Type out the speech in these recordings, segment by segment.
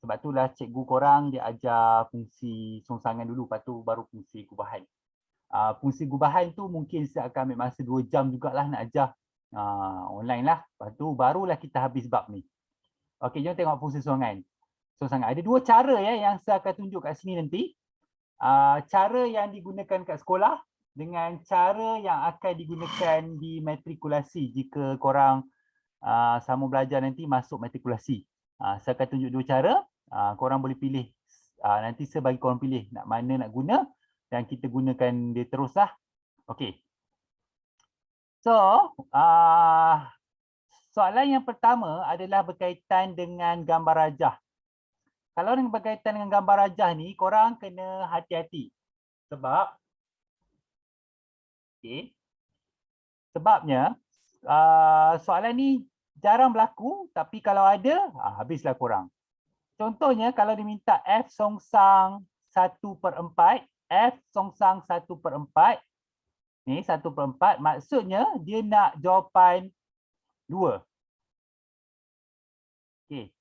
Sebab itulah cikgu korang dia ajar fungsi songsangan dulu, lepas tu baru fungsi gubahan. Fungsi gubahan tu mungkin saya akan ambil masa 2 jam jugalah nak ajar. Online lah. Lepas tu barulah kita habis bab ni. Okey, jom tengok fungsi songsangan. Ada 2 cara ya yang saya akan tunjuk kat sini nanti. Cara yang digunakan kat sekolah dengan cara yang akan digunakan di matrikulasi jika korang sama belajar nanti masuk matrikulasi. Saya akan tunjuk 2 cara. Korang boleh pilih. Nanti saya bagi korang pilih nak mana nak guna dan kita gunakan dia teruslah. Okey. So, soalan yang pertama adalah berkaitan dengan gambar rajah. Kalau dengan berkaitan dengan gambar rajah ni, korang kena hati-hati. Sebab, sebabnya soalan ni jarang berlaku, tapi kalau ada, habislah korang. Contohnya kalau diminta F songsang 1/4, F songsang 1/4, ni 1/4, maksudnya dia nak jawapan 2. Okey.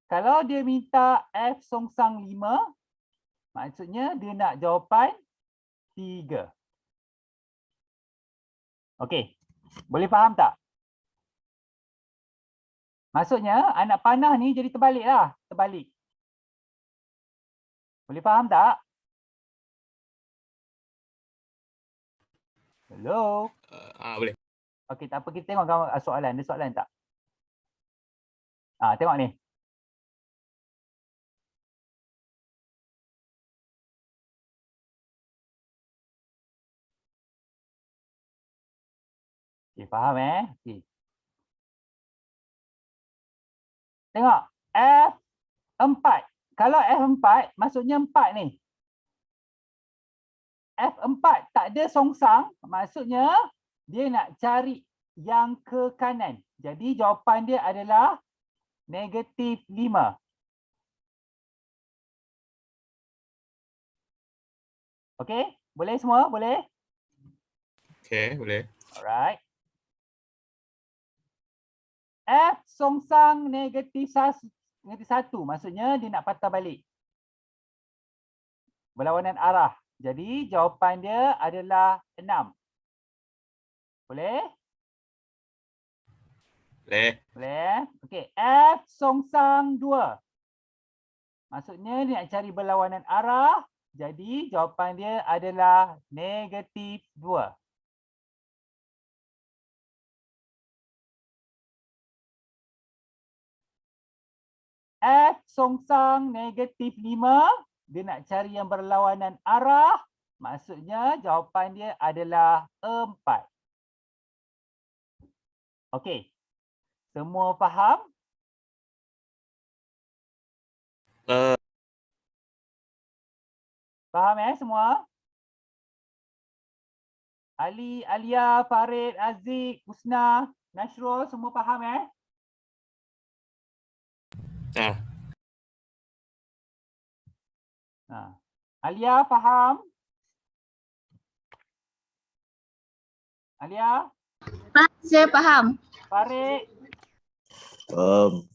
Kalau dia minta F songsang 5, maksudnya dia nak jawapan 3. Okey. Boleh faham tak? Maksudnya anak panah ni jadi terbalik lah. Terbalik. Boleh faham tak? Hello? Boleh. Okey, tak apa. Kita tengok gambar soalan. Ada soalan tak? Tengok ni. Okay, faham Okay. Tengok. F4. Kalau F4, maksudnya 4 ni. F4 tak ada songsang, maksudnya dia nak cari yang ke kanan. Jadi jawapan dia adalah -5. Okey? Boleh semua? Boleh? Okey, boleh. Alright. F songsang -1, maksudnya dia nak patah balik. Berlawanan arah. Jadi jawapan dia adalah 6. Boleh? Boleh. Boleh. Okey, F songsang 2. Maksudnya dia nak cari berlawanan arah. Jadi jawapan dia adalah -2. F songsang -5. Dia nak cari yang berlawanan arah. Maksudnya jawapan dia adalah 4. Okey. Semua faham? Faham semua? Ali, Alia, Farid, Aziz, Husna, Nashrul, semua faham Alia faham? Alia? Saya faham. Farid? Faham.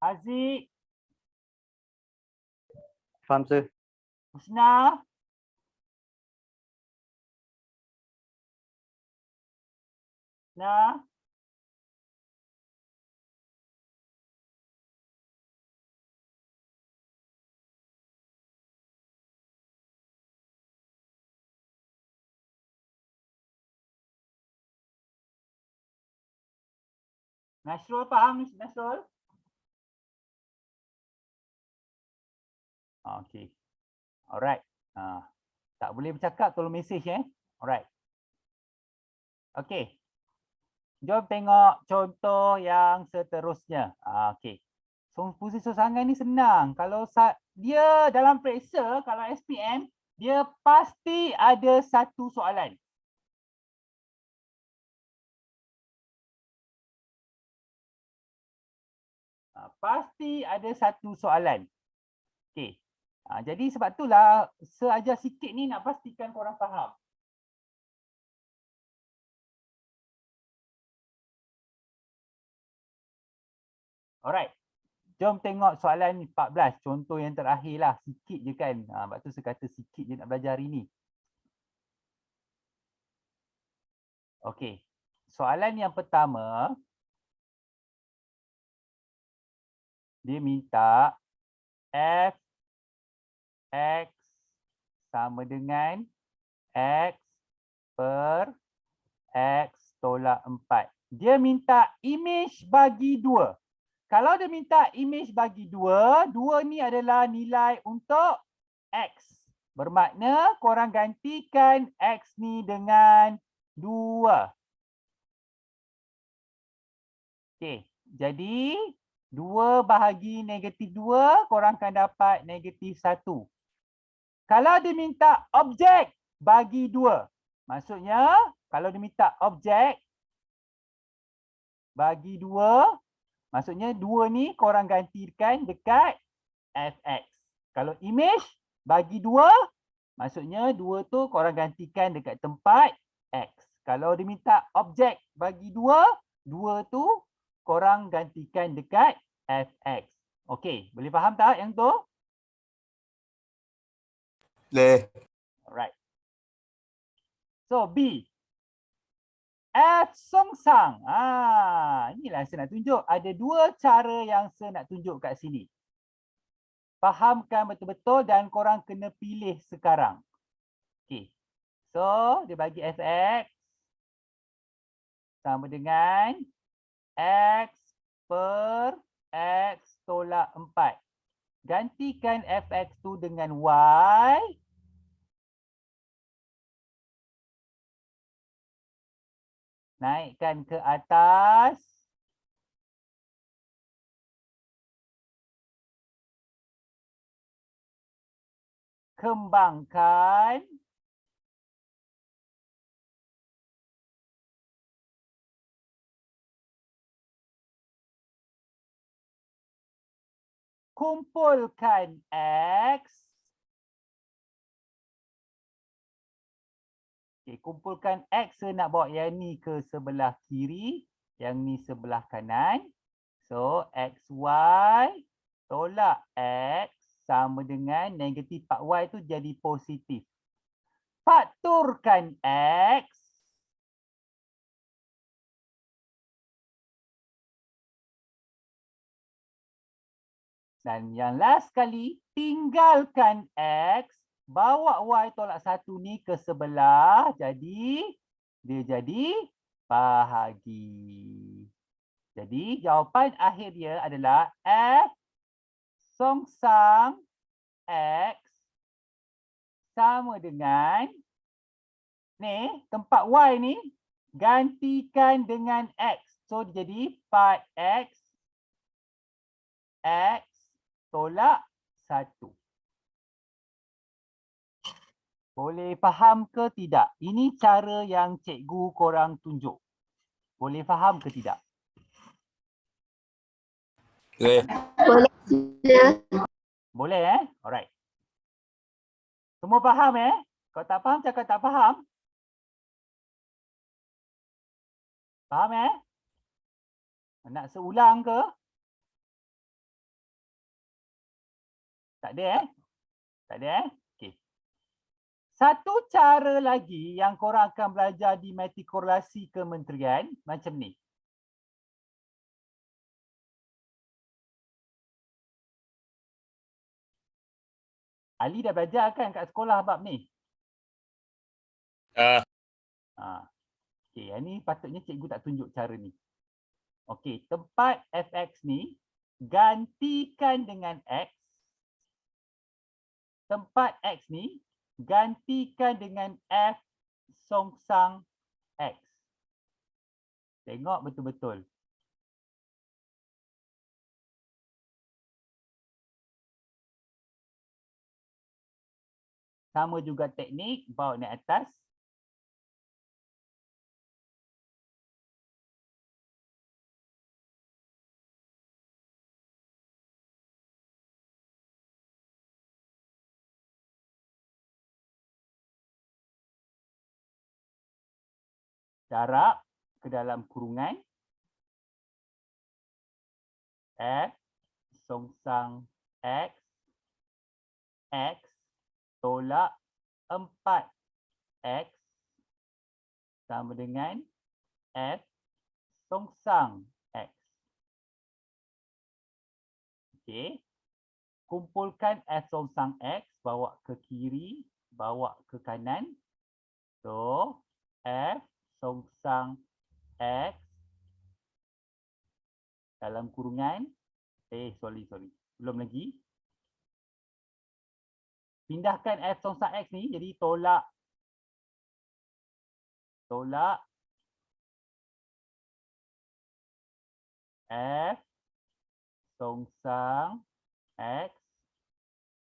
Aziz? Faham, sir. Husna? Husna? Nashrul faham, Nashrul? Okey. Alright. Tak boleh bercakap, tolong mesej Alright. Okey. Jom tengok contoh yang seterusnya. Okey. Fungsi songsangan ni senang. Kalau dia dalam periksa, kalau SPM, dia pasti ada satu soalan. Pasti ada satu soalan. Okey. Jadi sebab itulah saya ajar sikit ni nak pastikan korang faham. Alright. Jom tengok soalan 14. Contoh yang terakhir lah. Sikit je kan. Sebab tu saya kata sikit je nak belajar hari ni. Okey. Soalan yang pertama. Dia minta f x sama dengan x per x tolak 4. Dia minta imej bagi 2. Kalau dia minta imej bagi 2, 2 ni adalah nilai untuk x. Bermakna korang gantikan x ni dengan 2. Okey, jadi 2 bahagi negatif 2, korang akan dapat negatif 1. Kalau dia minta objek bagi 2, maksudnya kalau dia minta objek bagi 2, maksudnya 2 ni korang gantikan dekat fx. Kalau imej bagi 2, maksudnya 2 tu korang gantikan dekat tempat x. Kalau dia minta objek bagi 2, 2 tu korang gantikan dekat fx. Okey, boleh faham tak yang tu? Boleh. Alright. So B. F songsang. Inilah saya nak tunjuk. Ada 2 cara yang saya nak tunjuk kat sini. Fahamkan betul-betul dan korang kena pilih sekarang. Okey. So, dia bagi fx sama dengan x per x tolak 4. Gantikan fx tu dengan y. Naikkan ke atas. Kembangkan. Kumpulkan x. Okay, kumpulkan x, saya nak bawa yang ni ke sebelah kiri, yang ni sebelah kanan. So, xy tolak x sama dengan negatif 4y tu jadi positif. Fakturkan x. Dan yang last sekali, tinggalkan x. Bawa y tolak 1 ni ke sebelah. Jadi, dia jadi bahagi. Jadi, jawapan akhir dia adalah F songsang x sama dengan ni, tempat y ni gantikan dengan x. So, dia jadi 4x x tolak 1. Boleh faham ke tidak? Ini cara yang cikgu korang tunjuk. Boleh faham ke tidak? Boleh. Boleh. Boleh Alright. Semua faham Kalau tak faham cakap tak faham. Faham Nak seulang ke? Tak ada Tak ada Okey. Satu cara lagi yang korang akan belajar di metikulasi kementerian macam ni. Ali dah belajar kan kat sekolah bab ni? Okey, yang ni patutnya cikgu tak tunjuk cara ni. Okey, tempat fx ni gantikan dengan x. Tempat x ni gantikan dengan f songsang x. Tengok betul-betul. Sama juga teknik, bawa naik atas. Darab ke dalam kurungan. F songsang X. X tolak 4X sama dengan F songsang X. Okey. Kumpulkan F songsang X, bawa ke kiri, bawa ke kanan. So, F songsang X dalam kurungan. Sorry. Belum lagi. Pindahkan F songsang X ni jadi tolak F songsang X.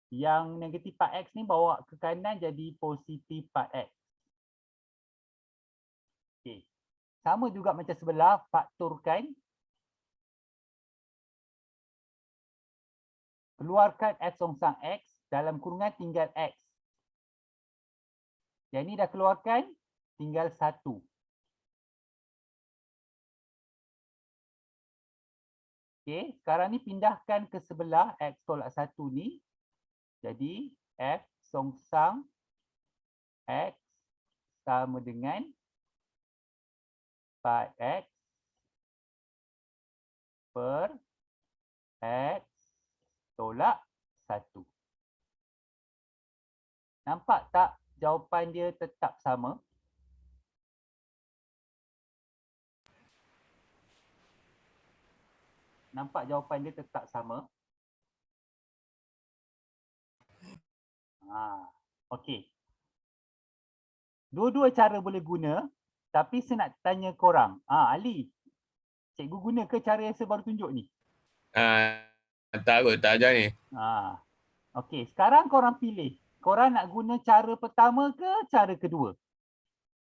Yang negatif 4X ni bawa ke kanan jadi positif 4X. Okey. Sama juga macam sebelah, faktorkan. Keluarkan F songsang X, dalam kurungan tinggal X. Yang ni dah keluarkan, tinggal 1. Okey, sekarang ni pindahkan ke sebelah X tolak 1 ni. Jadi F songsang X sama dengan 4X per X tolak 1. Nampak tak jawapan dia tetap sama? Nampak jawapan dia tetap sama? Okey. Dua-dua cara boleh guna, tapi saya nak tanya korang. Ali, cikgu guna ke cara yang saya baru tunjuk ni? Tak ajar ni. Okey, sekarang korang pilih. Korang nak guna cara pertama ke cara kedua?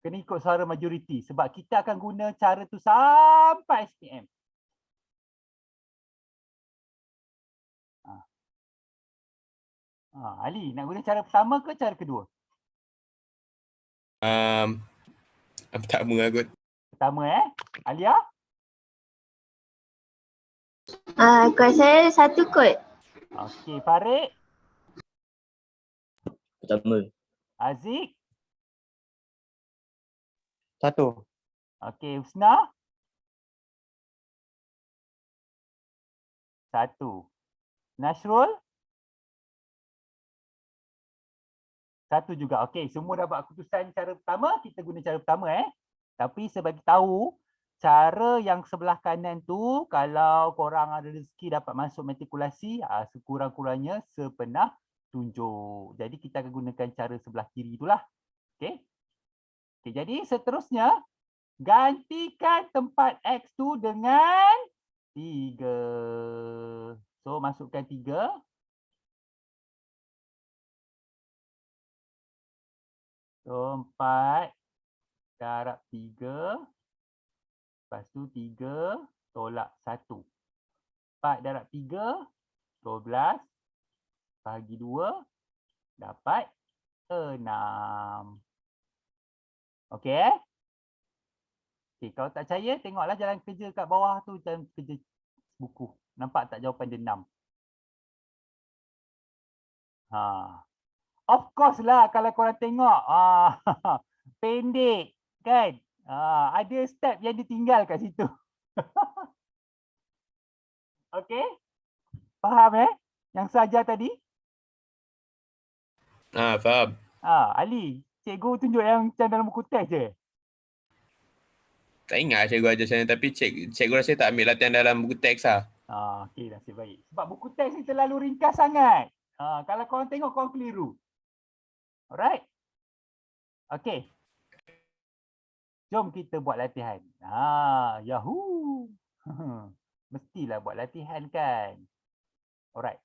Kena ikut suara majoriti sebab kita akan guna cara tu sampai SPM. Ali, nak guna cara pertama ke cara kedua? Pertama lah kot. Pertama Alia? Kot saya 1 kot. Okey, Farid? Pertama. Aziz? 1. Okey, Husna? 1. Nasrul? 1 juga. Okey, semua dah buat keputusan cara pertama, kita guna cara pertama Tapi saya bagi tahu cara yang sebelah kanan tu kalau korang ada rezeki dapat masuk matrikulasi, sekurang-kurangnya sepenah tunjuk. Jadi kita akan gunakan cara sebelah kiri itulah. Okey. Okey, jadi seterusnya gantikan tempat X tu dengan 3. So masukkan 3. So 4 darab 3. Lepas tu 3 tolak 1. 4 darab 3, 12. Bahagi 2, dapat 6. Okey Okey, kalau tak percaya, tengoklah jalan kerja kat bawah tu, jalan kerja buku. Nampak tak jawapan dia 6? Of course lah kalau korang tengok. Pendek kan? Ada step yang ditinggal kat situ. Okey? Faham yang saja tadi? Faham. Ali, cikgu tunjuk yang macam dalam buku teks je. Tak ingat cikgu ajar sana tapi cikgu rasa tak ambil latihan dalam buku teks lah. Okey, nasib baik. Sebab buku teks ni terlalu ringkas sangat. Kalau korang tengok, korang keliru. Alright? Okey. Jom kita buat latihan. Yahoo! Mestilah buat latihan kan? Alright.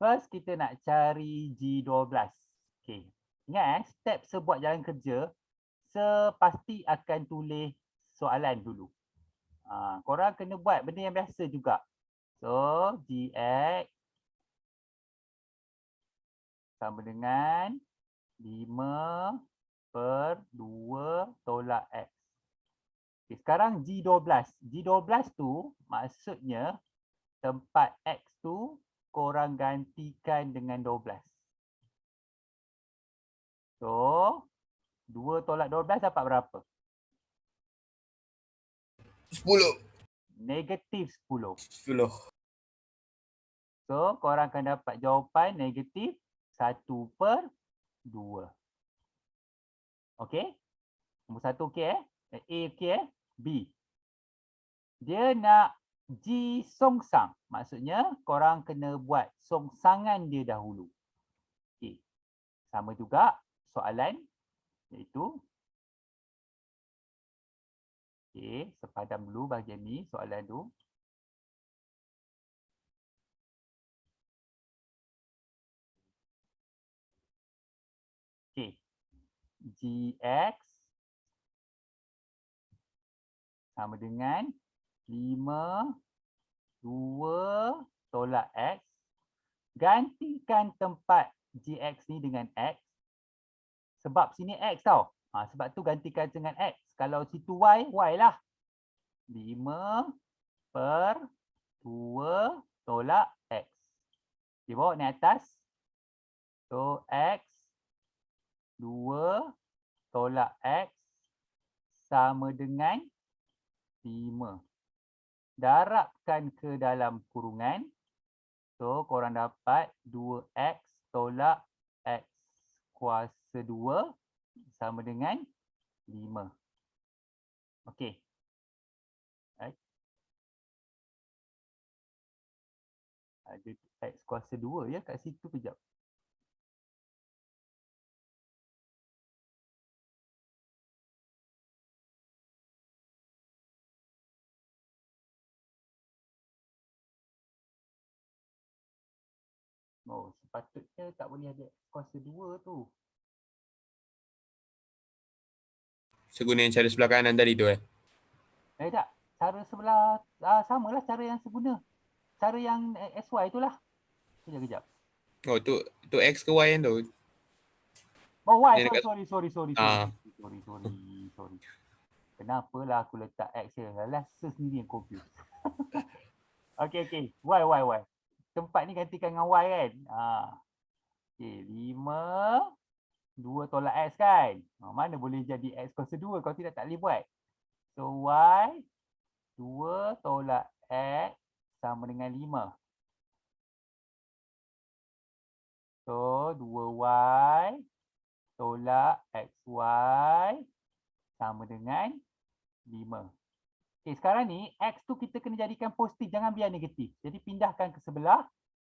First, kita nak cari G12. Okay. Ingat step sebuat jalan kerja, sepasti akan tulis soalan dulu. Korang kena buat benda yang biasa juga. So, Gx sama dengan 5/2 tolak X. Okay, sekarang G12. G12 tu maksudnya tempat X tu korang gantikan dengan 12. So, 2 tolak 12 dapat berapa? 10. Negatif 10. 10. So, korang akan dapat jawapan negatif 1/2. Okey? Nombor 1 okey A okey B. Dia nak G songsang. Maksudnya korang kena buat songsangan dia dahulu. Okey. Sama juga soalan iaitu okey, sepadam dulu bahagian ni soalan tu. Okey. Gx sama dengan 5/2 tolak X. Gantikan tempat Gx ni dengan X. Sebab sini X tau. Sebab tu gantikan dengan X. Kalau situ Y, Y lah. 5/2 tolak X. Okay, bawa ni atas. So, X 2 tolak X sama dengan 5. Darabkan ke dalam kurungan. So, korang dapat 2X tolak X kuasa 2 sama dengan 5. Okey. Right. Ada X kuasa 2 ya kat situ kejap. Oh, sepatutnya tak boleh ada X kuasa 2 tu. So guna yang cara sebelah kanan tadi tu Tak. Cara sebelah samalah cara yang seguna. Cara yang SY tu lah. Kejap. Oh tu X ke Y yang tu? Oh, Y. Dia dekat- Sorry. Ah. Sorry. Kenapalah aku letak X je. Alah, sendiri yang confused. Okey. Y. Tempat ni gantikan dengan Y kan? Okey, 5/2 tolak X kan? Mana boleh jadi X kuasa 2 kalau tidak tak boleh buat. So, Y 2 tolak X sama dengan 5. So, 2Y tolak XY sama dengan 5. Okay, sekarang ni X tu kita kena jadikan positif, jangan biar negatif. Jadi pindahkan ke sebelah,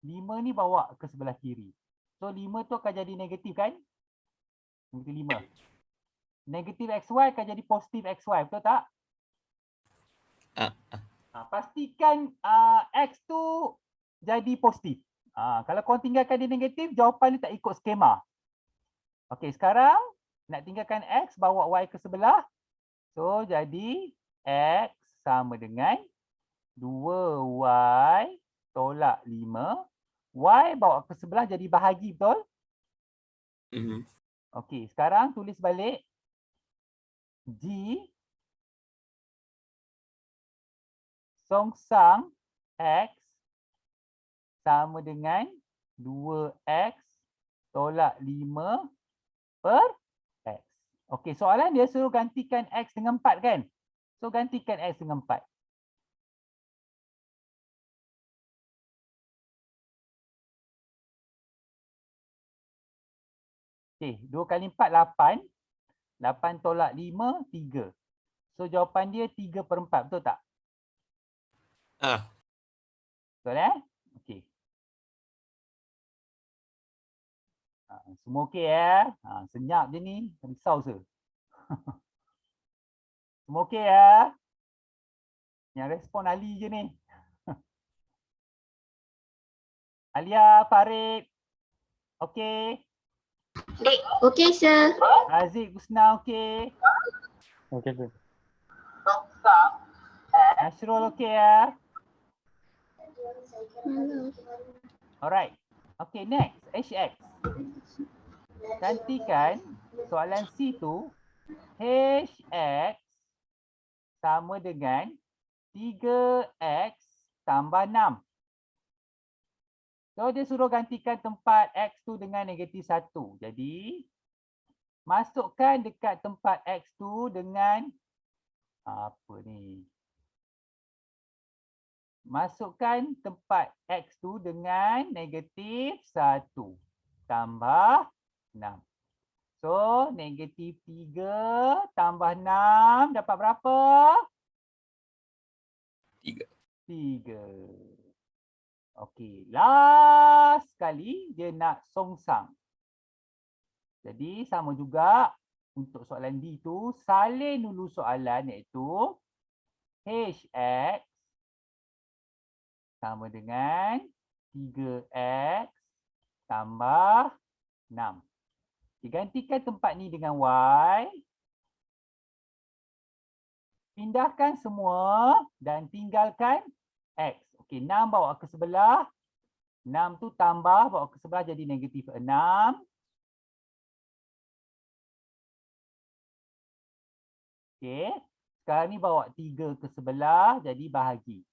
5 ni bawa ke sebelah kiri. So 5 tu akan jadi negatif kan? Negatif 5. Negatif XY akan jadi positif XY, betul tak? Pastikan X tu jadi positif. Kalau korang tinggalkan dia negatif, jawapan dia tak ikut skema. Okey, sekarang nak tinggalkan X, bawa Y ke sebelah. So, jadi X sama dengan 2Y tolak 5. Y bawa ke sebelah jadi bahagi, betul? Okey, sekarang tulis balik. G songsang X sama dengan 2X tolak 5 per X. Okey, soalan dia suruh gantikan X dengan 4 kan? So, gantikan X dengan 4. Okey, 2 kali 4, 8. 8 tolak 5, 3. So, jawapan dia 3/4, betul tak? Betul Okey. Semua okey ya? Senyap je ni, risau se. Semua okey ya? Yang respon Ali je ni. Alia, Farid. Okey. Okey, sir. Aziz, Husna okey. Okey, sir. Nasrul okey ya? Alright. Okay, next. HX. Gantikan soalan C tu Hx sama dengan 3x tambah 6. So dia suruh gantikan tempat x tu dengan negatif 1. Jadi masukkan dekat tempat x tu dengan apa ni? Masukkan tempat x tu dengan negatif 1 tambah 6. So, negatif 3 tambah 6 dapat berapa? 3. 3. Okey, last sekali dia nak songsang. Jadi sama juga untuk soalan D tu, salin dulu soalan iaitu Hx sama dengan 3x tambah 6. Digantikan tempat ni dengan y. Pindahkan semua dan tinggalkan x. Okey, 6 bawa ke sebelah. 6 tu tambah bawa ke sebelah jadi negatif 6. Okey, sekarang ni bawa 3 ke sebelah jadi bahagi.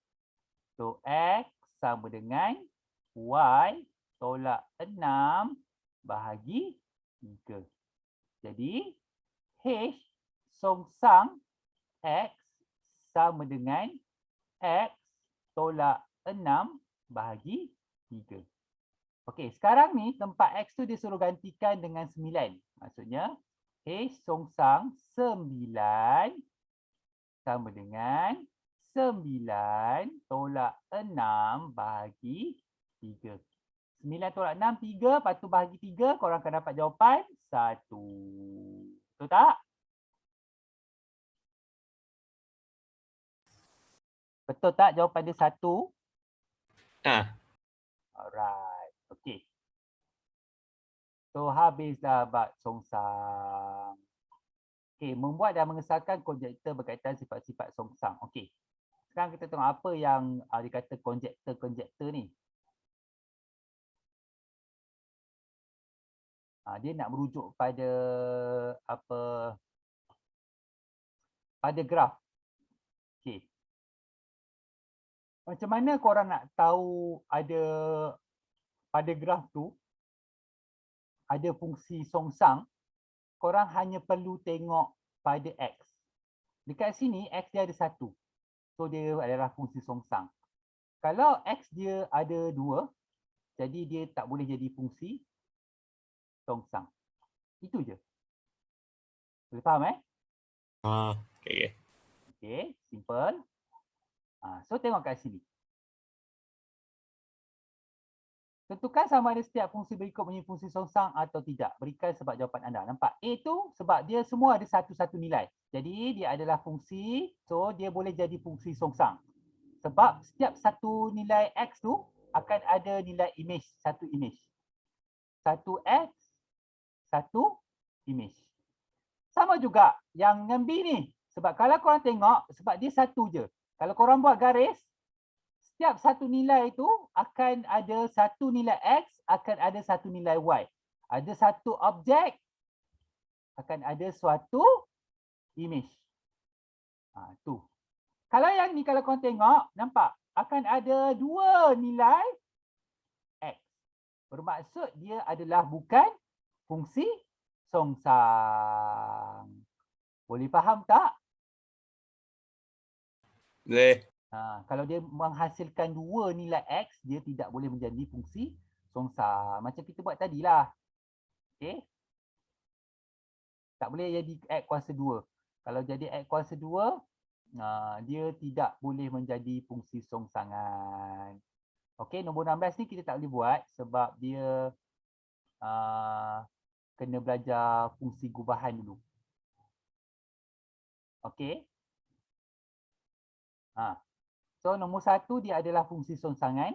So, x sama dengan y tolak 6 bahagi 3. Jadi, H songsang x sama dengan x tolak 6 bahagi 3. Okey, sekarang ni tempat x tu dia suruh gantikan dengan 9. Maksudnya, H songsang 9 sama dengan 9 tolak 6 bahagi 3. 9 tolak 6, 3. Lepas tu bahagi 3, korang akan dapat jawapan 1. Betul tak? Betul tak jawapan dia 1? Ah, Alright. Okay. So, habislah bab songsang. Okay, membuat dan mengesahkan konjektor berkaitan sifat-sifat songsang. Okay. Sekarang kita tengok apa yang dikata konjektor ni. Dia nak merujuk pada apa? Pada graf. Okay. Macam mana korang nak tahu ada pada graf tu ada fungsi songsang? Korang hanya perlu tengok pada x. Dekat sini x dia ada 1. So dia adalah fungsi songsang. Kalau x dia ada 2, jadi dia tak boleh jadi fungsi songsang. Itu je. Boleh faham okay. Okay, simple. So tengok kat sini. Tentukan sama ada setiap fungsi berikut menjadi fungsi songsang atau tidak. Berikan sebab jawapan anda. Nampak? A tu sebab dia semua ada satu-satu nilai. Jadi dia adalah fungsi, so dia boleh jadi fungsi songsang. Sebab setiap satu nilai x tu akan ada nilai image, satu image. Satu x, satu image. Sama juga yang B ni. Sebab kalau korang tengok, sebab dia satu je. Kalau korang buat garis, setiap satu nilai itu akan ada satu nilai x, akan ada satu nilai y. Ada satu objek, akan ada suatu image. Tu. Kalau yang ni kalau korang tengok, nampak? Akan ada dua nilai x. Bermaksud dia adalah bukan fungsi songsang. Boleh faham tak? Boleh. Kalau dia menghasilkan dua nilai x, dia tidak boleh menjadi fungsi songsang. Macam kita buat tadilah. Okey. Tak boleh jadi x kuasa 2. Kalau jadi x kuasa 2, dia tidak boleh menjadi fungsi songsangan. Okey, nombor 16 ni kita tak boleh buat sebab dia kena belajar fungsi gubahan dulu. Okey. So nombor 1 dia adalah fungsi songsangan.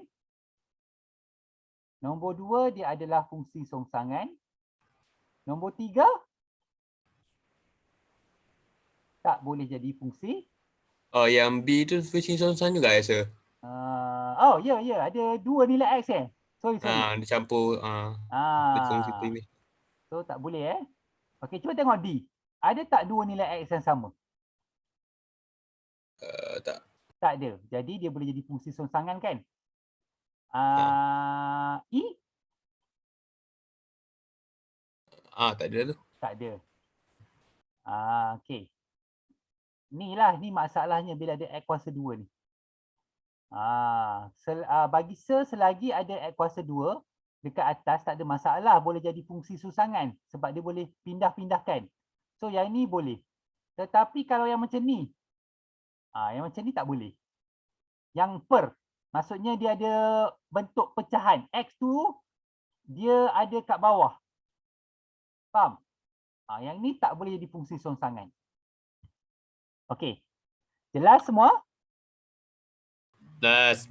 Nombor 2 dia adalah fungsi songsangan. Nombor 3 tak boleh jadi fungsi. Oh, yang B tu fungsi songsang juga rasa. Ya, ada dua nilai x Sorry. Dia campur dia fungsi tu image. So tak boleh Okey, cuba tengok D. Ada tak dua nilai X yang sama? Tak. Tak ada. Jadi dia boleh jadi fungsi songsangan kan? E? Tak ada tu. Tak ada. Okey. Ni masalahnya bila ada X kuasa 2 ni. Bagi selagi ada X kuasa 2 dekat atas tak ada masalah, boleh jadi fungsi susangan sebab dia boleh pindah-pindahkan. So yang ni boleh. Tetapi kalau yang macam ni, yang macam ni tak boleh. Yang per, maksudnya dia ada bentuk pecahan. X tu dia ada kat bawah. Faham? Yang ni tak boleh jadi fungsi songsangan. Okey. Jelas semua? Plus.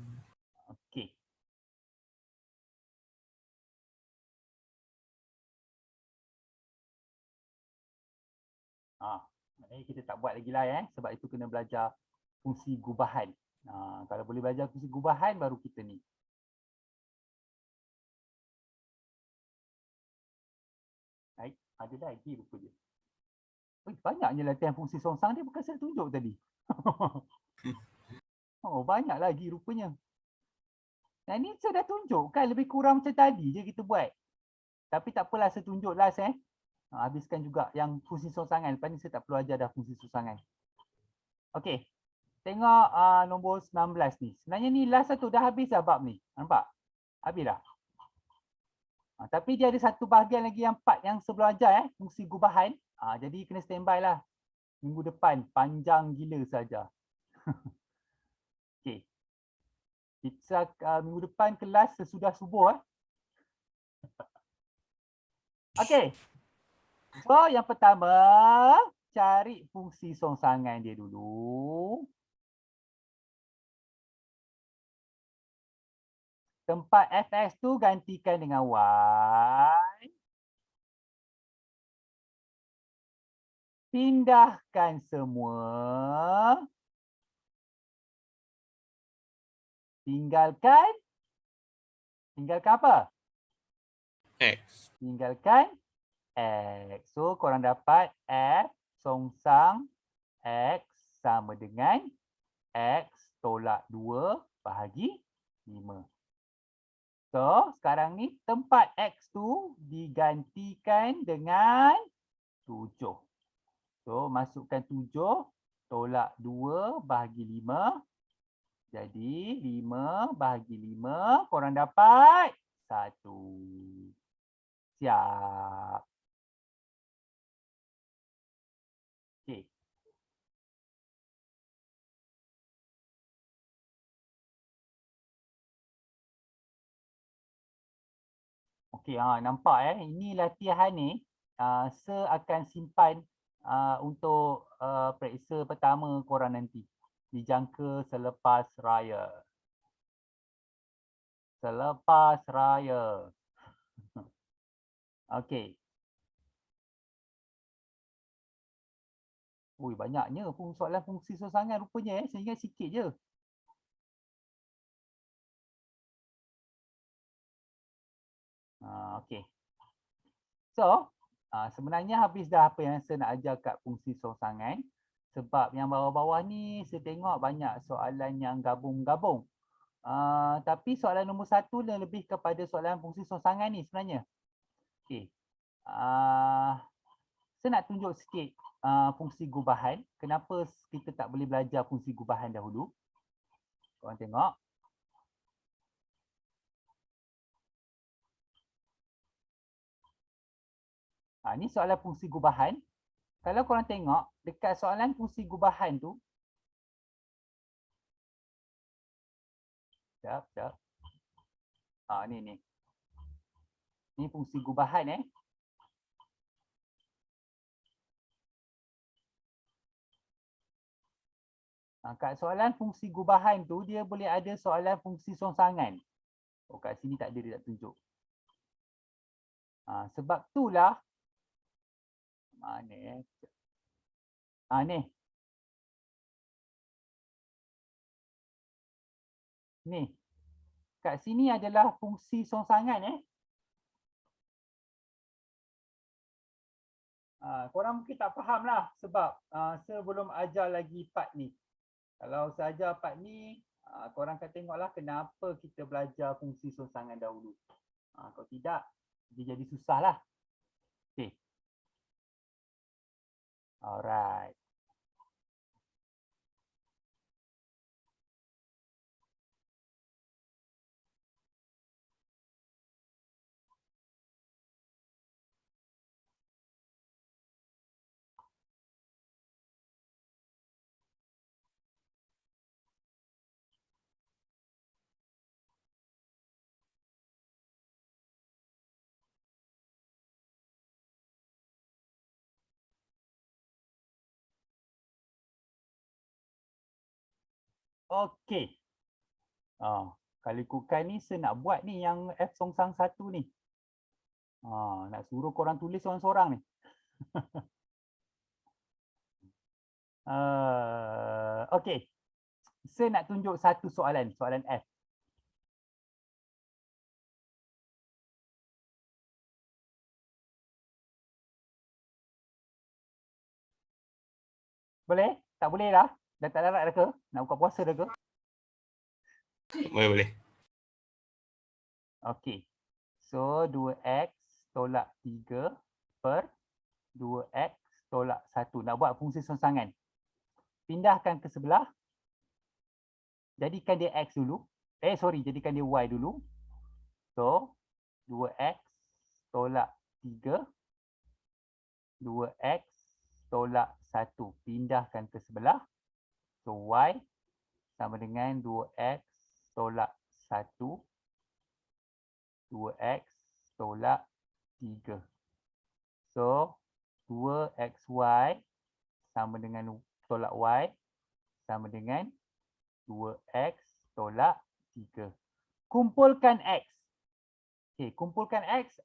Okey. Maknanya kita tak buat lagi lah sebab itu kena belajar fungsi gubahan. Kalau boleh belajar fungsi gubahan baru kita ni. Baik, ada lagi rupa dia. Banyaknya latihan fungsi songsang dia bukan saya tunjuk tadi. Banyak lagi rupanya. Dan ni saya dah tunjuk kan, lebih kurang macam tadi je kita buat. Tapi tak apalah, saya tunjuk last habiskan juga yang fungsi songsangan. Lepas ni saya tak perlu ajar dah fungsi songsangan. Okey. Tengok nombor 19 ni. Sebenarnya ni last satu, dah habis dah bab ni. Nampak? Habis dah. Tapi dia ada satu bahagian lagi yang part yang sebelum ajar fungsi gubahan. Jadi kena standby lah. Minggu depan panjang gila saja. Okey. Kita minggu depan kelas sesudah subuh Okey. So yang pertama, cari fungsi songsangan dia dulu. Tempat fx tu gantikan dengan y. Pindahkan semua. Tinggalkan apa? X. Tinggalkan X. So korang dapat F songsang X sama dengan X tolak 2 bahagi 5. So sekarang ni tempat X tu digantikan dengan 7. So masukkan 7 tolak 2 bahagi 5. Jadi 5 bahagi 5 korang dapat 1. Siap. Okey. Okey, nampak ini latihan ni saya akan simpan untuk periksa pertama korang nanti. Dijangka selepas raya. Selepas raya. Okey. Ui, banyaknya soalan fungsi songsangan rupanya saya ingat sikit je. Okey. So, sebenarnya habis dah apa yang saya nak ajar kat fungsi songsangan. Sebab yang bawah-bawah ni saya tengok banyak soalan yang gabung-gabung. Tapi soalan nombor 1 lebih kepada soalan fungsi songsangan ni sebenarnya. Okey. Saya nak tunjuk sikit fungsi gubahan. Kenapa kita tak boleh belajar fungsi gubahan dahulu? Korang tengok. Ni soalan fungsi gubahan. Kalau korang tengok, dekat soalan fungsi gubahan tu, sekejap. Ni. Ni fungsi gubahan kat soalan fungsi gubahan tu, dia boleh ada soalan fungsi songsangan. Kat sini tak ada, dia tak tunjuk. Sebab itulah, mana ni. Ni. Kat sini adalah fungsi songsangan Korang mungkin tak faham lah sebab saya belum ajar lagi part ni. Kalau saya ajar part ni, korang akan tengoklah kenapa kita belajar fungsi songsangan dahulu. Kalau tidak, dia jadi susah lah. Okay. Alright. Okey. Kalau ikutkan ni saya nak buat ni yang F songsang 1 ni. Nak suruh korang tulis seorang-seorang ni. Okey. Saya nak tunjuk satu soalan, soalan F. Boleh? Tak boleh lah. Dah tak larat dah ke? Nak buka puasa dah ke? Boleh. Okey. So 2x tolak 3 per 2x tolak 1. Nak buat fungsi songsangan. Pindahkan ke sebelah. Jadikan dia x dulu. Jadikan dia y dulu. So 2x tolak 3. 2x tolak 1. Pindahkan ke sebelah. So y sama dengan 2x tolak 1. 2x tolak 3. So 2xy sama dengan tolak y sama dengan 2x tolak 3. Kumpulkan x. Okey, kumpulkan x.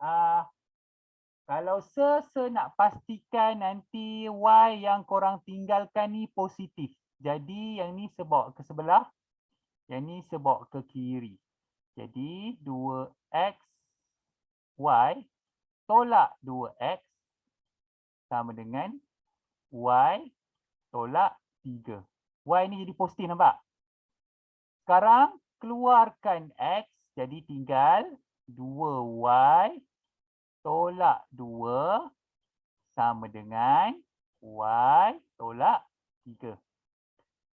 Kalau saya nak pastikan nanti y yang korang tinggalkan ni positif. Jadi yang ni saya bawa ke sebelah. Yang ni saya bawa ke kiri. Jadi 2x y tolak 2x sama dengan y tolak 3. Y ni jadi positif, nampak? Sekarang keluarkan x, jadi tinggal 2y tolak 2 sama dengan y tolak 3.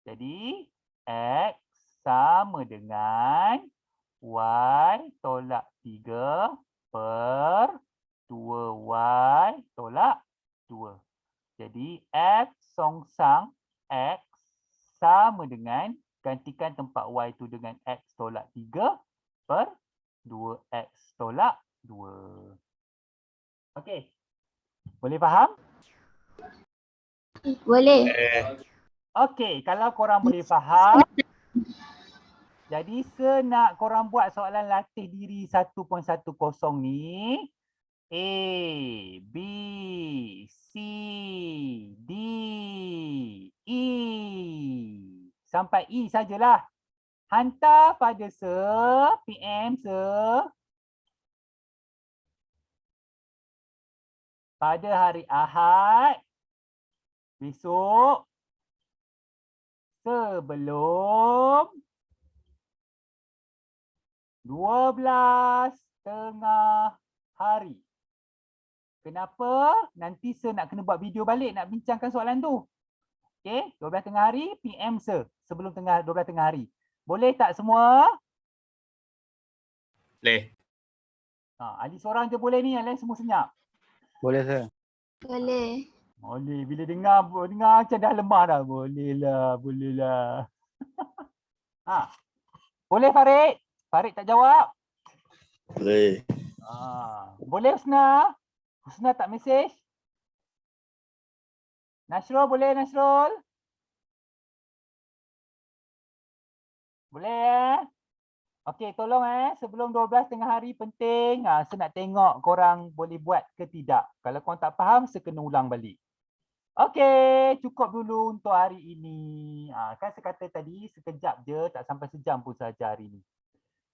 Jadi x sama dengan y tolak 3 per 2y tolak 2. Jadi F songsang x sama dengan, gantikan tempat y tu dengan x tolak 3 per 2x tolak 2. Okey. Boleh faham? Boleh. Okey, kalau korang boleh faham, jadi saya nak korang buat soalan latih diri 1.10 ni. A, B, C, D, E. Sampai E sajalah. Hantar pada PM pada hari Ahad besok sebelum 12 tengah hari. Kenapa? Nanti saya nak kena buat video balik nak bincangkan soalan tu. Okey, 12 tengah hari PM sebelum 12 tengah hari. Boleh tak semua? Boleh. Ali seorang je boleh ni, yang lain semua senyap. Boleh sir. Boleh. Boleh, bila dengar macam dah lemah dah. Boleh lah. Boleh Farid? Farid tak jawab? Boleh. Boleh Husna? Husna tak mesej? Nasrul boleh Nasrul? Boleh Okey, tolong sebelum 12 tengah hari penting. Saya nak tengok korang boleh buat ke tidak. Kalau korang tak faham, saya kena ulang balik. Okey, cukup dulu untuk hari ini. Kan saya kata tadi sekejap je, tak sampai sejam pun saja hari ini.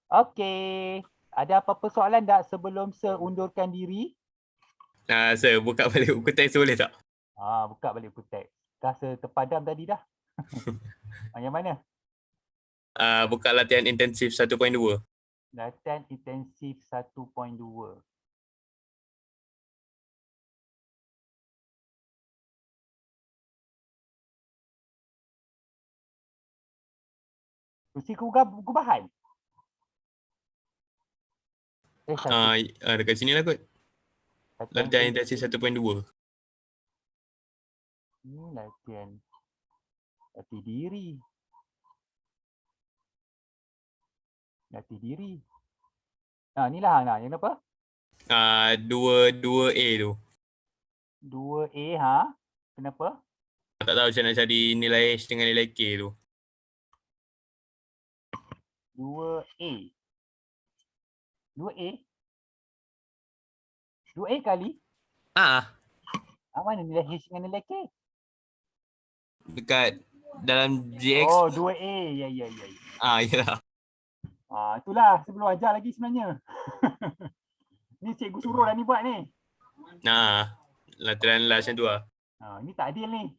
Okey, ada apa-apa soalan tak sebelum saya undurkan diri? Sir, buka balik buku teks boleh tak? Buka balik buku teks. Rasa terpadam tadi dah. Yang mana? Buka latihan intensif 1.2. Latihan intensif 1.2. Kursi gubahan. Dekat sini lah kot. Latihan intensif intensif. 1.2. Ini latihan latih diri. Latih diri. Inilah yang apa? 2A tu. 2A Kenapa? Tak tahu macam nak cari nilai H dengan nilai K tu. 2A. 2A? 2A kali? Mana nilai H dengan nilai K? Dekat dalam GX. 2A. Ya. Yalah. Itulah sebelum ajar lagi sebenarnya. Ni cikgu suruh dah ni buat ni. Latihan last yang tu lah. Ni tak adil ni.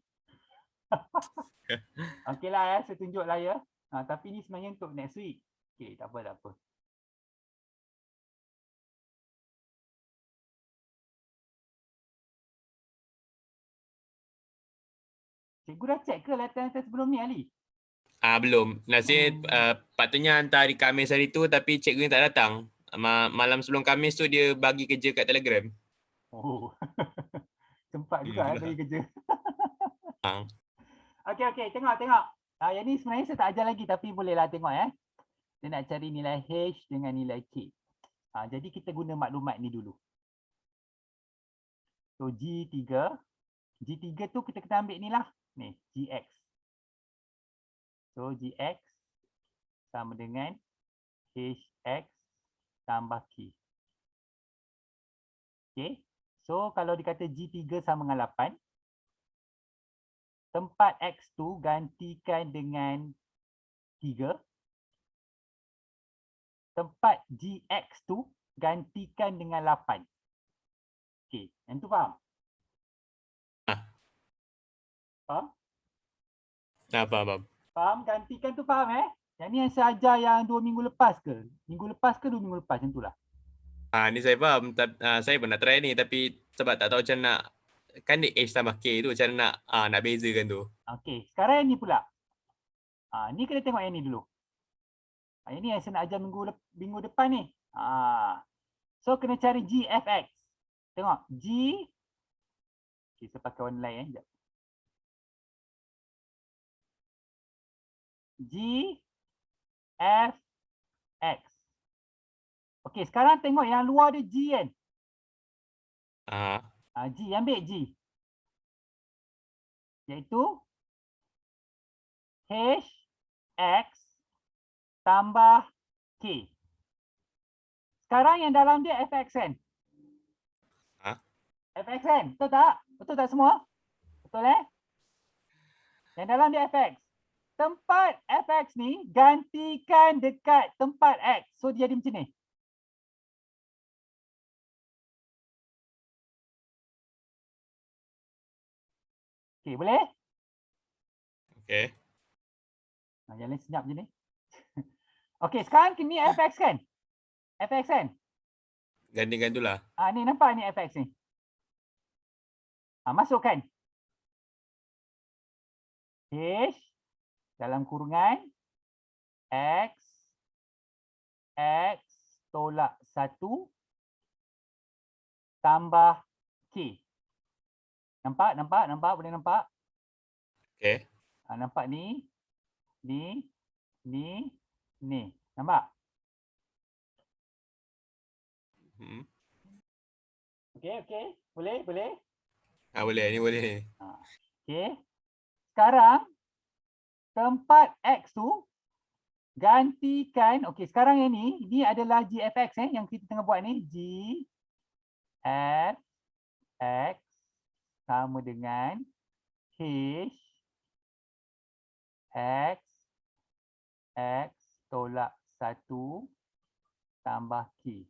Okeylah saya tunjuklah ya. Tapi ni sebenarnya untuk next week. Okey, tak apa. Cikgu dah check ke latihan sebelum ni Ali? Belum. Nasib patutnya hantar hari Khamis hari tu tapi cikgu ni tak datang. Malam sebelum Khamis tu dia bagi kerja kat Telegram. Sempat juga Itulah. bagi kerja. Ha. Okey, tengok. Yang ni sebenarnya saya tak ajar lagi tapi bolehlah tengok ya. Saya nak cari nilai H dengan nilai K. Jadi kita guna maklumat ni dulu. So G3 tu kita kena ambil ni lah. Ni GX. So GX sama dengan HX tambah K. Okay. So kalau dikata G3 sama dengan 8, tempat X tu gantikan dengan 3. Tempat GX tu gantikan dengan 8. Okay, yang tu faham? Faham? Faham? Gantikan tu faham Yang ni yang saya ajar yang 2 minggu lepas ke? Minggu lepas ke 2 minggu lepas? Macam tu lah. Ni saya faham. Saya pun nak try ni tapi sebab tak tahu macam nak, kan dia H tambah K tu macam nak bezakan tu. Okay, sekarang yang ni pula. Ni kena tengok yang ni dulu. Yang ni yang saya nak ajar minggu depan ni. So kena cari GFX. Tengok G. Okay, saya pakai warna lain sekejap. G F X. Okey, sekarang tengok yang luar dia G kan? G, ambil G. Iaitu H X tambah K. Sekarang yang dalam dia FX kan? FX kan? Betul tak? Betul tak semua? Betul Yang dalam dia FX. Tempat FX ni gantikan dekat tempat X. So dia jadi macam ni. Okey, boleh? Okay. Jalan senyap je ni. Okey, sekarang ni FX kan? FX kan? Gantikan tu lah. Ni nampak ni FX ni. Masukkan. H dalam kurungan X tolak 1 tambah K. Nampak? Boleh nampak? Okay. Nampak ni. Nampak? Okey. Boleh? Boleh ni. Okey. Sekarang tempat X tu gantikan. Okey, sekarang yang ni adalah GFX yang kita tengah buat ni. GFX sama dengan H X tolak 1 tambah K.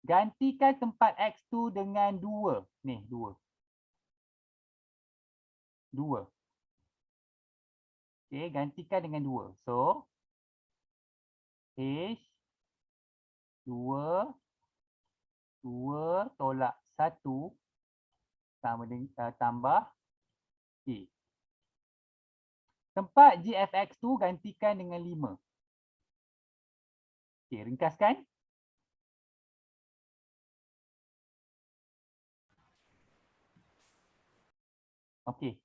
Gantikan tempat X tu dengan 2. Ni, 2. 2. Okey, gantikan dengan 2. So, H 2 tolak 1 sama dengan tambah K. Tempat GFX tu gantikan dengan 5. Okey, ringkaskan. Okey.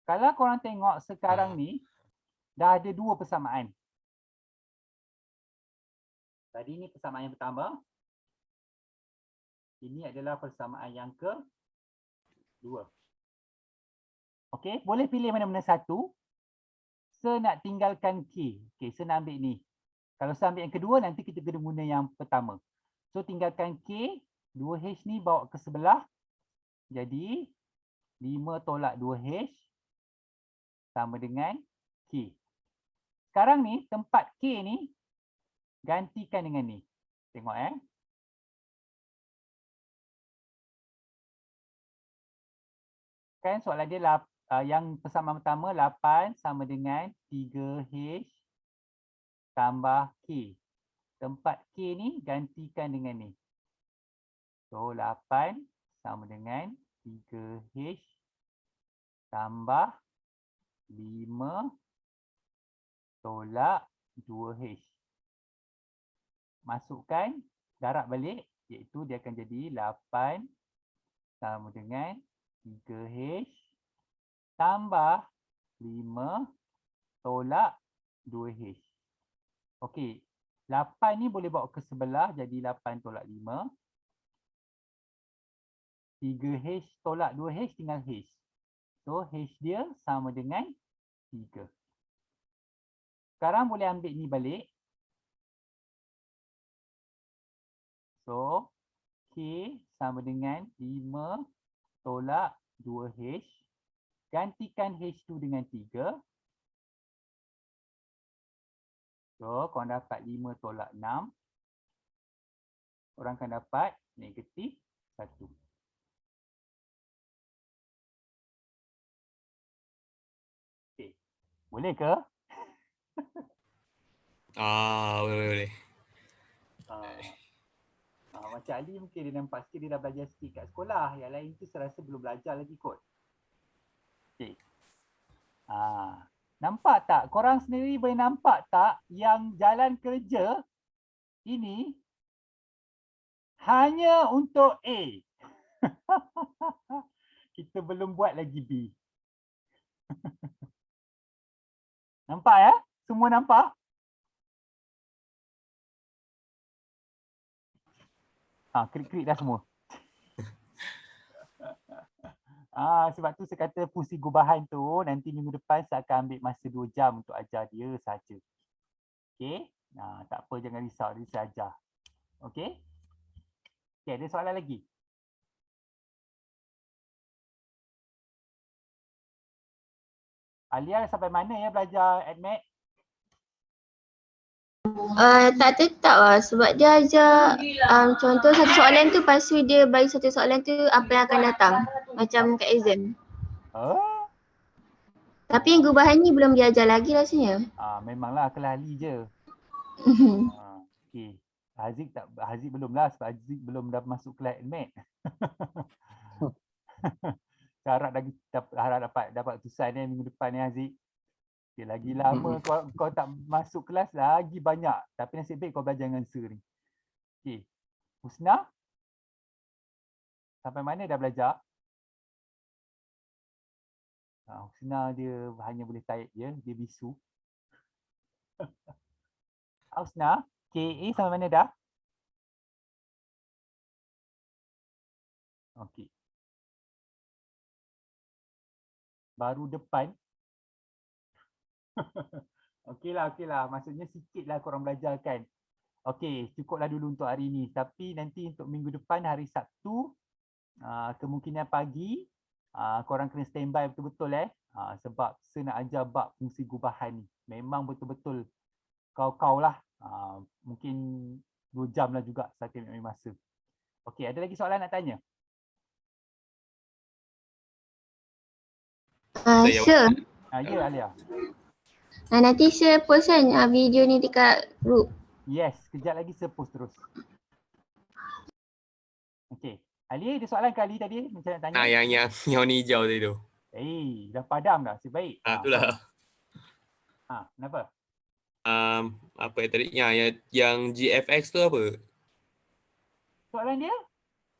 Kalau korang tengok sekarang ni, dah ada 2 persamaan. Tadi ni persamaan yang pertama. Ini adalah persamaan yang kedua. Okey, boleh pilih mana-mana satu. Saya nak tinggalkan K. Okey, saya nak ambil ni. Kalau saya ambil yang kedua, nanti kita kena guna yang pertama. So, tinggalkan K. 2H ni bawa ke sebelah. Jadi, 5 tolak 2H sama dengan K. Sekarang ni, tempat K ni, gantikan dengan ni. Tengok Kan soalan dia yang persamaan pertama 8 sama dengan 3H tambah K. Tempat K ni gantikan dengan ni. So 8 sama dengan 3H tambah 5 tolak 2H. Masukkan, darab balik, iaitu dia akan jadi 8 sama dengan 3H tambah 5 tolak 2H. Okey, 8 ni boleh bawa ke sebelah jadi 8 tolak 5. 3H tolak 2H tinggal H. So H dia sama dengan 3. Sekarang boleh ambil ni balik. So K sama dengan 5 tolak 2H. Gantikan H tu dengan 3. So, korang dapat 5 tolak 6. Korang akan dapat negatif 1. Okay. Boleh ke? Boleh. Macam Ali mungkin dia nampak sikit dia dah belajar sikit kat sekolah. Yang lain tu saya rasa belum belajar lagi kot. Okay. Nampak tak? Korang sendiri boleh nampak tak yang jalan kerja ini hanya untuk A. Kita belum buat lagi B. Nampak ya? Semua nampak? Klik-klik dah semua. Sebab tu saya kata fungsi gubahan tu nanti minggu depan saya akan ambil masa 2 jam untuk ajar dia saja. Okey? Tak apa, jangan risau, nanti saya ajar. Okey? Okey, ada soalan lagi? Alia sampai mana ya belajar AdMed? Tak tetap lah sebab dia ajar contoh satu soalan tu, lepas tu dia bagi satu soalan tu apa yang akan datang. Macam kat exam. Tapi yang gubahan ni belum diajar lagi rasanya. Memanglah kelali je. Okey. Haziq belum lah sebab Haziq belum dah masuk kelas AdMed. Harap dapat tusan minggu depan ni Haziq. Okay, lagi lama kau tak masuk kelas lagi banyak. Tapi nasib baik kau belajar dengan Sir ni. Okey. Husna? Sampai mana dah belajar? Husna dia hanya boleh type je, dia bisu. Husna, KA sampai mana dah? Okey. Baru depan. Okeylah. Maksudnya sikitlah korang belajar kan. Okey, cukuplah dulu untuk hari ni. Tapi nanti untuk minggu depan hari Sabtu, kemungkinan pagi, korang kena standby betul-betul sebab saya nak ajar bab fungsi gubahan ni. Memang betul-betul kau lah. Mungkin 2 jam lah juga saking ambil masa. Okey, ada lagi soalan nak tanya? Saya Sure. Ya Alia. Nanti share post kan video ni dekat group. Yes, kejap lagi saya post terus. Okey. Ali, ada soalan ke Ali tadi macam nak tanya? yang warna hijau tadi tu. Dah padam dah. Nasib baik. Itulah. Kenapa? Apa yang tadi? Yang GFX tu apa? Soalan dia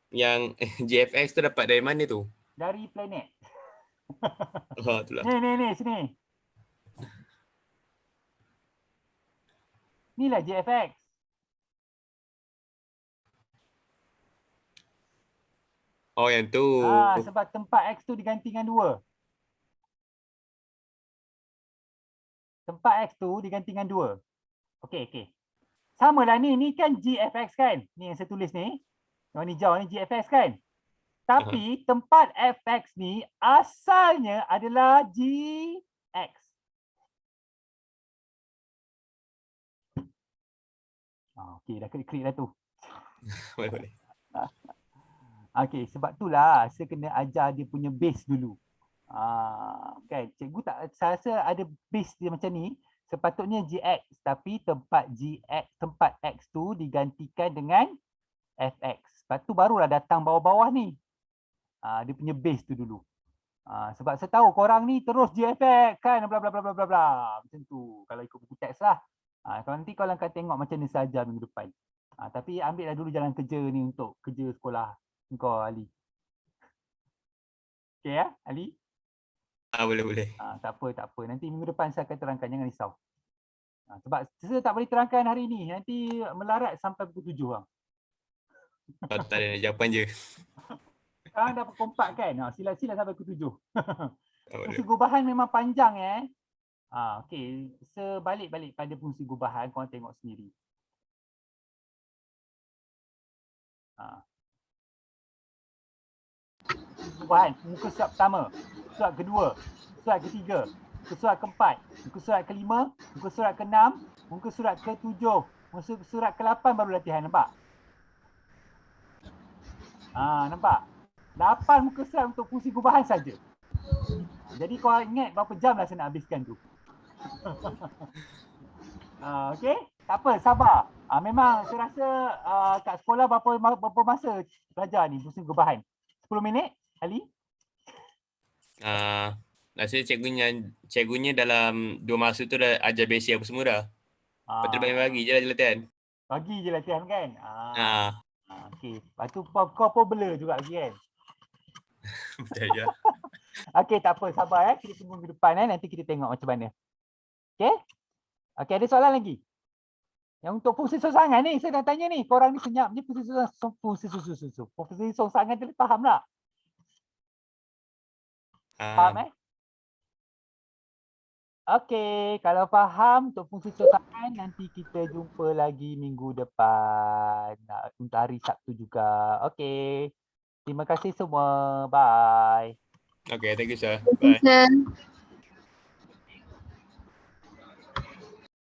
Yang GFX tu dapat dari mana tu? dari planet. Itulah. Ni, sini. Inilah GFX. Oh, yang tu. Sebab tempat X tu diganti dengan 2. Tempat X tu diganti dengan 2. Okey. Samalah ni kan GFX kan? Ni yang saya tulis ni. Yang hijau ni GFX kan? Tapi tempat FX ni asalnya adalah GX. Okey, dah klik dah tu. Boleh. Okey, sebab itulah saya kena ajar dia punya base dulu. Kan, cikgu tak, saya rasa ada base dia macam ni. Sepatutnya GX, tapi tempat X tu digantikan dengan FX. Lepas tu barulah datang bawah-bawah ni. Dia punya base tu dulu. Sebab saya tahu korang ni terus GFX kan, bla bla bla bla bla bla. Macam tu kalau ikut buku teks lah. Kalau nanti korang akan tengok macam ni saja minggu depan. Tapi ambillah dulu jalan kerja ni untuk kerja sekolah kau, Ali. Okey ya, Ali? Boleh. Tak apa. Nanti minggu depan saya akan terangkan, jangan risau. Sebab saya tak boleh terangkan hari ni. Nanti melarat sampai pukul 7 bang. Tak ada jawapan je. Sekarang dah pukul 4 kan? Sila-sila sampai pukul 7. Boleh. Fungsi gubahan memang panjang Okey, sebalik-balik pada fungsi gubahan, korang tengok sendiri. Gubahan, muka surat pertama, surat kedua, surat ketiga, muka surat keempat, muka surat kelima, muka surat keenam, muka surat ketujuh, muka surat ke-8 baru latihan, nampak? Nampak? 8 muka surat untuk fungsi gubahan saja. Jadi kau ingat berapa jam lah saya nak habiskan tu. Okey, tak apa, sabar. Memang saya rasa kat sekolah berapa masa belajar ni fungsi gubahan? 10 minit, Ali? Rasanya cikgunya dalam 2 masa tu dah ajar basic apa semua dah. Lepas tu bagi je lah latihan. Bagi je latihan kan? Okey, lepas tu kau pun blur juga lagi kan? Betul je. Okey, tak apa, sabar kita tunggu minggu depan nanti kita tengok macam mana. Okey? Okey, ada soalan lagi? Yang untuk fungsi songsangan ni, saya nak tanya ni, korang ni senyap je fungsi songsangan tu faham tak? Faham Okey, kalau faham untuk fungsi songsangan, nanti kita jumpa lagi minggu depan untuk hari Sabtu juga. Okey. Terima kasih semua. Bye. Okay, thank you sir. Thank you, Bye. sir.